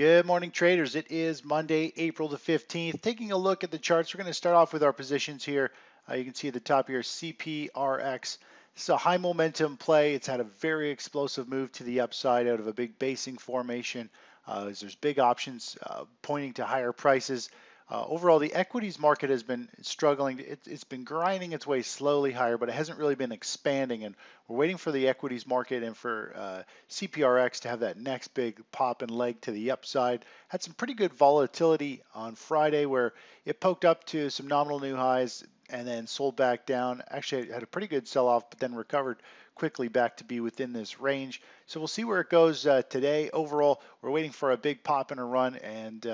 Good morning, traders. It is Monday, April the 15th. Taking a look at the charts, we're going to start off with our positions here. You can see at the top here, CPRX. This is a high momentum play. It's had a very explosive move to the upside out of a big basing formation. There's big options pointing to higher prices. Overall, the equities market has been struggling. It's been grinding its way slowly higher, but it hasn't really been expanding. And we're waiting for the equities market and for CPRX to have that next big pop and leg to the upside. Had some pretty good volatility on Friday where it poked up to some nominal new highs and then sold back down. Actually, it had a pretty good sell-off, but then recovered quickly back to be within this range. So we'll see where it goes today. Overall, we're waiting for a big pop and a run and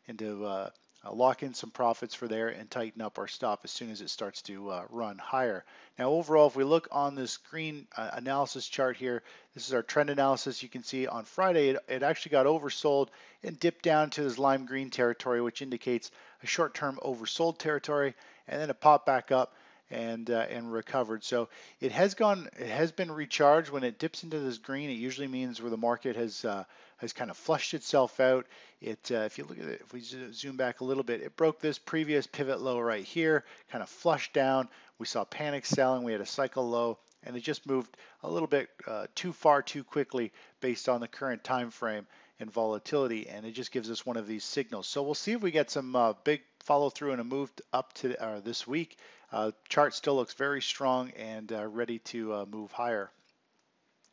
into lock in some profits for there and tighten up our stop as soon as it starts to run higher. Now overall, if we look on this green analysis chart here, this is our trend analysis. You can see on Friday it actually got oversold and dipped down to this lime green territory, which indicates a short-term oversold territory, and then it popped back up and recovered. So it has been recharged. When it dips into this green, it usually means where the market has kind of flushed itself out. If you look at it, if we zoom back a little bit, it broke this previous pivot low right here, kind of flushed down. We saw panic selling. We had a cycle low, and it just moved a little bit too far too quickly based on the current time frame and volatility, and it just gives us one of these signals. So we'll see if we get some big follow through and a move up to this week. Chart still looks very strong and ready to move higher.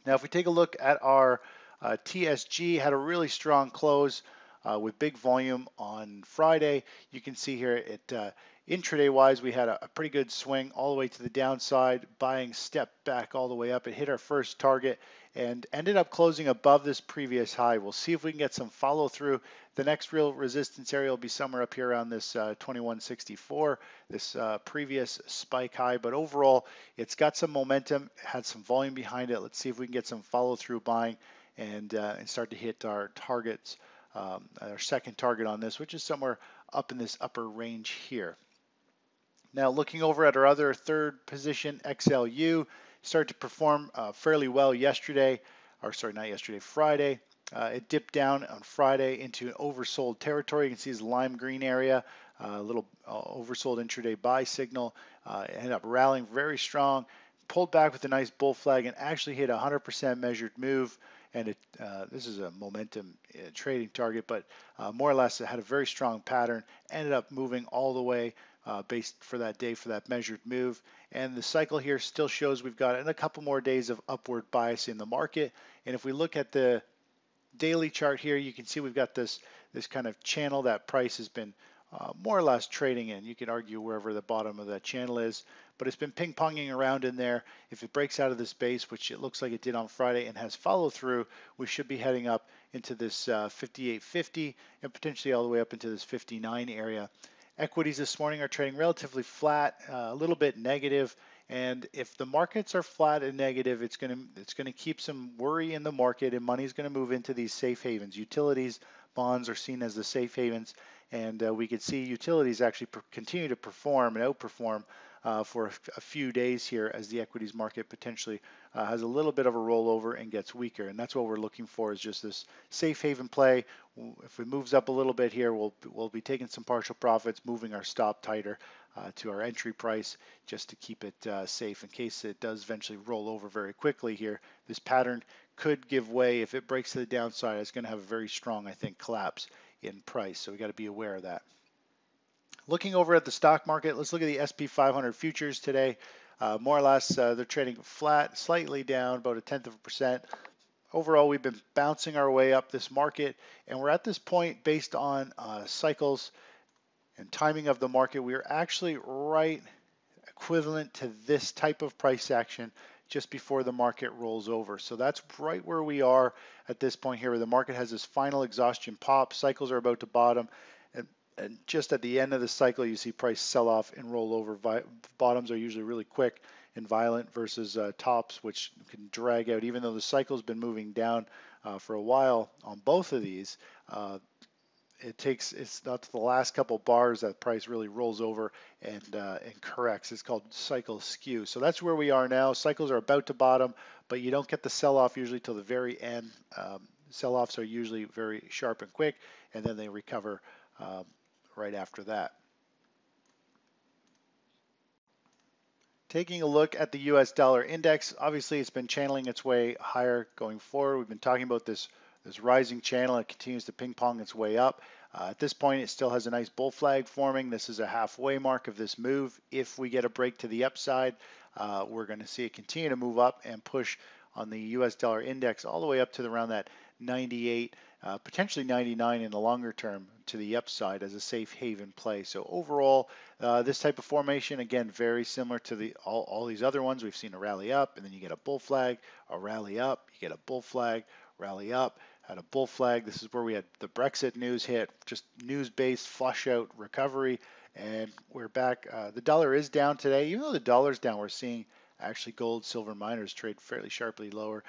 Now, if we take a look at our TSG, had a really strong close with big volume on Friday. You can see here intraday wise, we had a pretty good swing all the way to the downside, buying step back all the way up. It hit our first target and ended up closing above this previous high. We'll see if we can get some follow through. The next real resistance area will be somewhere up here around this 2164, this previous spike high. But overall, it's got some momentum, had some volume behind it. Let's see if we can get some follow through buying and start to hit our targets. Our second target on this, which is somewhere up in this upper range here. Now looking over at our other third position, XLU, started to perform fairly well yesterday, or sorry, not yesterday, Friday. It dipped down on Friday into an oversold territory. You can see this lime green area, a little oversold intraday buy signal. Ended up rallying very strong, pulled back with a nice bull flag, and actually hit a 100% measured move. And this is a momentum trading target, but more or less it had a very strong pattern, ended up moving all the way based for that day for that measured move. And the cycle here still shows we've got a couple more days of upward bias in the market. And if we look at the daily chart here, you can see we've got this kind of channel that price has been more or less trading in. You could argue wherever the bottom of that channel is, but it's been ping-ponging around in there. If it breaks out of this base, which it looks like it did on Friday and has follow through, we should be heading up into this 58.50 and potentially all the way up into this 59 area. Equities this morning are trading relatively flat, a little bit negative. And if the markets are flat and negative, it's going to keep some worry in the market, and money is going to move into these safe havens. Utilities, bonds are seen as the safe havens, and we could see utilities actually continue to perform and outperform for a few days here as the equities market potentially has a little bit of a rollover and gets weaker. And that's what we're looking for, is just this safe haven play. If it moves up a little bit here, we'll be taking some partial profits, moving our stop tighter to our entry price just to keep it safe in case it does eventually roll over very quickly here. This pattern could give way. If it breaks to the downside, it's going to have a very strong, I think, collapse in price. So we got to be aware of that. Looking over at the stock market, let's look at the SP 500 futures today. More or less, they're trading flat, slightly down, about 0.1%. Overall, we've been bouncing our way up this market, and we're at this point based on cycles and timing of the market. We are actually right equivalent to this type of price action just before the market rolls over. So that's right where we are at this point here, where the market has this final exhaustion pop. Cycles are about to bottom. And just at the end of the cycle, you see price sell off and roll over. Bottoms are usually really quick and violent versus tops, which can drag out. Even though the cycle's been moving down for a while on both of these, it's not the last couple bars that price really rolls over and corrects. It's called cycle skew. So that's where we are now. Cycles are about to bottom, but you don't get the sell off usually till the very end. Sell-offs are usually very sharp and quick, and then they recover right after that. Taking a look at the US dollar index, obviously it's been channeling its way higher going forward. We've been talking about this rising channel. It continues to ping pong its way up. At this point, it still has a nice bull flag forming. This is a halfway mark of this move. If we get a break to the upside, we're going to see it continue to move up and push on the US dollar index all the way up to around that 98, potentially 99 in the longer term to the upside as a safe haven play. So overall, this type of formation, again, very similar to all these other ones. We've seen a rally up, and then you get a bull flag, a rally up, you get a bull flag, rally up, had a bull flag. This is where we had the Brexit news hit, just news-based flush out recovery, and we're back. The dollar is down today. Even though the dollar's down, we're seeing actually gold, silver miners trade fairly sharply lower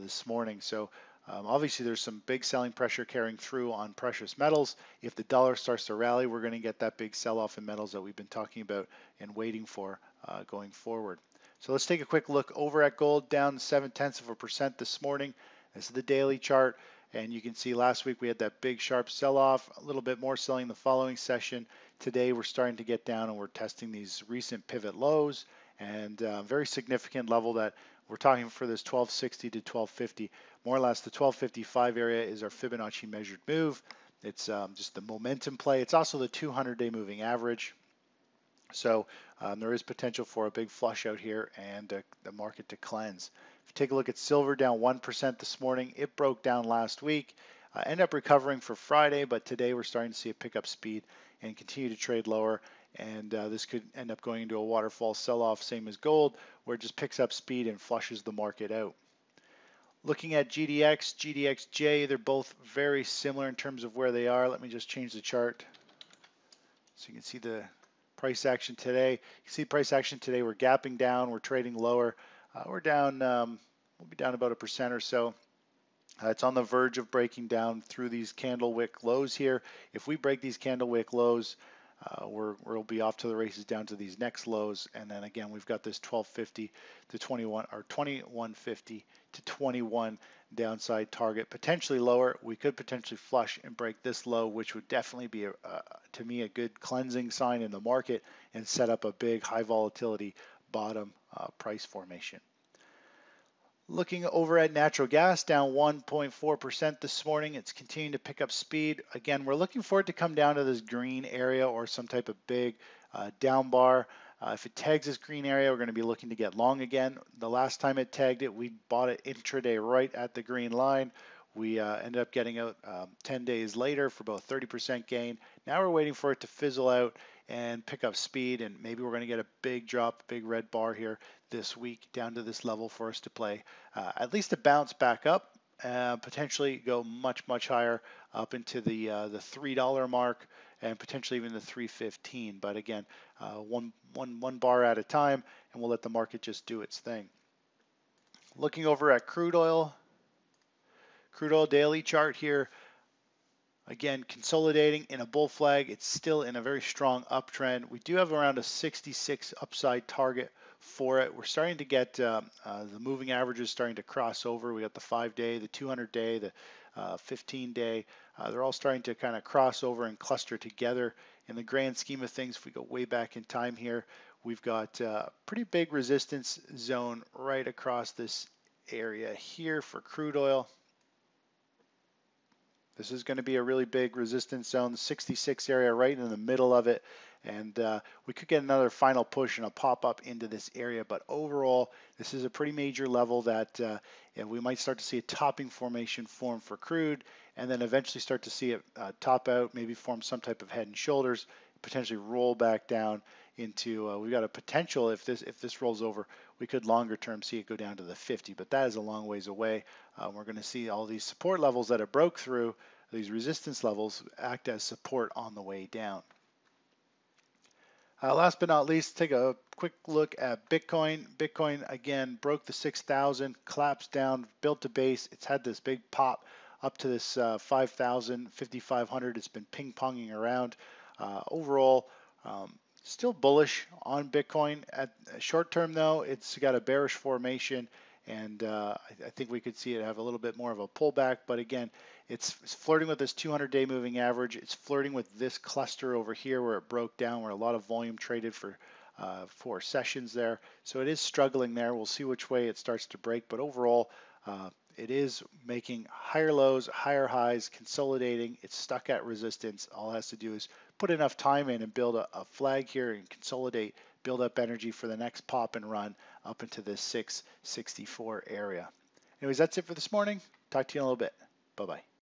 this morning. So obviously, there's some big selling pressure carrying through on precious metals. If the dollar starts to rally, we're going to get that big sell-off in metals that we've been talking about and waiting for going forward. So let's take a quick look over at gold, down 0.7% this morning. This is the daily chart, and you can see last week we had that big sharp sell-off, a little bit more selling the following session. Today we're starting to get down and we're testing these recent pivot lows and very significant level that we're talking for this 1260 to 1250. More or less the 1255 area is our Fibonacci measured move. It's just the momentum play. It's also the 200-day moving average. So there is potential for a big flush out here and the market to cleanse. If you take a look at silver, down 1% this morning. It broke down last week. Ended up recovering for Friday, but today we're starting to see it pick up speed and continue to trade lower. And this could end up going into a waterfall sell-off, same as gold, where it just picks up speed and flushes the market out. Looking at GDX, GDXJ, they're both very similar in terms of where they are. Let me just change the chart so you can see the price action today. You see price action today, we're gapping down, we're trading lower. We're down, we'll be down about 1% or so. It's on the verge of breaking down through these candle wick lows here. If we break these candle wick lows, we'll be off to the races down to these next lows, and then again we've got this 1250 to 21 or 2150 to 21 downside target, potentially lower. We could potentially flush and break this low, which would definitely be to me a good cleansing sign in the market and set up a big high volatility bottom price formation. Looking over at natural gas, down 1.4% this morning. It's continuing to pick up speed. Again, we're looking for it to come down to this green area or some type of big down bar. If it tags this green area, we're going to be looking to get long again. The last time it tagged it, we bought it intraday right at the green line. We ended up getting out 10 days later for about 30% gain. Now we're waiting for it to fizzle out and pick up speed, and maybe we're going to get a big drop, big red bar here this week down to this level for us to play. At least to bounce back up, potentially go much, much higher up into the $3 mark and potentially even the 315. But again, one bar at a time, and we'll let the market just do its thing. Looking over at crude oil daily chart here. Again, consolidating in a bull flag. It's still in a very strong uptrend. We do have around a 66 upside target for it. We're starting to get the moving averages starting to cross over. We got the 5-day, the 200-day, the 15-day. They're all starting to kind of cross over and cluster together. In the grand scheme of things, if we go way back in time here, we've got a pretty big resistance zone right across this area here for crude oil. This is going to be a really big resistance zone, the 66 area right in the middle of it. And we could get another final push and a pop up into this area. But overall, this is a pretty major level that we might start to see a topping formation form for crude, and then eventually start to see it top out, maybe form some type of head and shoulders, potentially roll back down into, we've got a potential, if this rolls over, we could longer term see it go down to the 50, but that is a long ways away. We're going to see all these support levels that it broke through, these resistance levels, act as support on the way down. Last but not least, take a quick look at Bitcoin. Bitcoin, again, broke the 6,000, collapsed down, built a base. It's had this big pop up to this 5,000, 5,500. It's been ping-ponging around. Overall, still bullish on Bitcoin. At short term, though, it's got a bearish formation, and I think we could see it have a little bit more of a pullback. But again, it's flirting with this 200-day moving average. It's flirting with this cluster over here where it broke down, where a lot of volume traded for 4 sessions there. So it is struggling there. We'll see which way it starts to break, but overall, it is making higher lows, higher highs, consolidating. It's stuck at resistance. All it has to do is put enough time in and build a flag here and consolidate, build up energy for the next pop and run up into this 664 area. Anyways, that's it for this morning. Talk to you in a little bit. Bye-bye.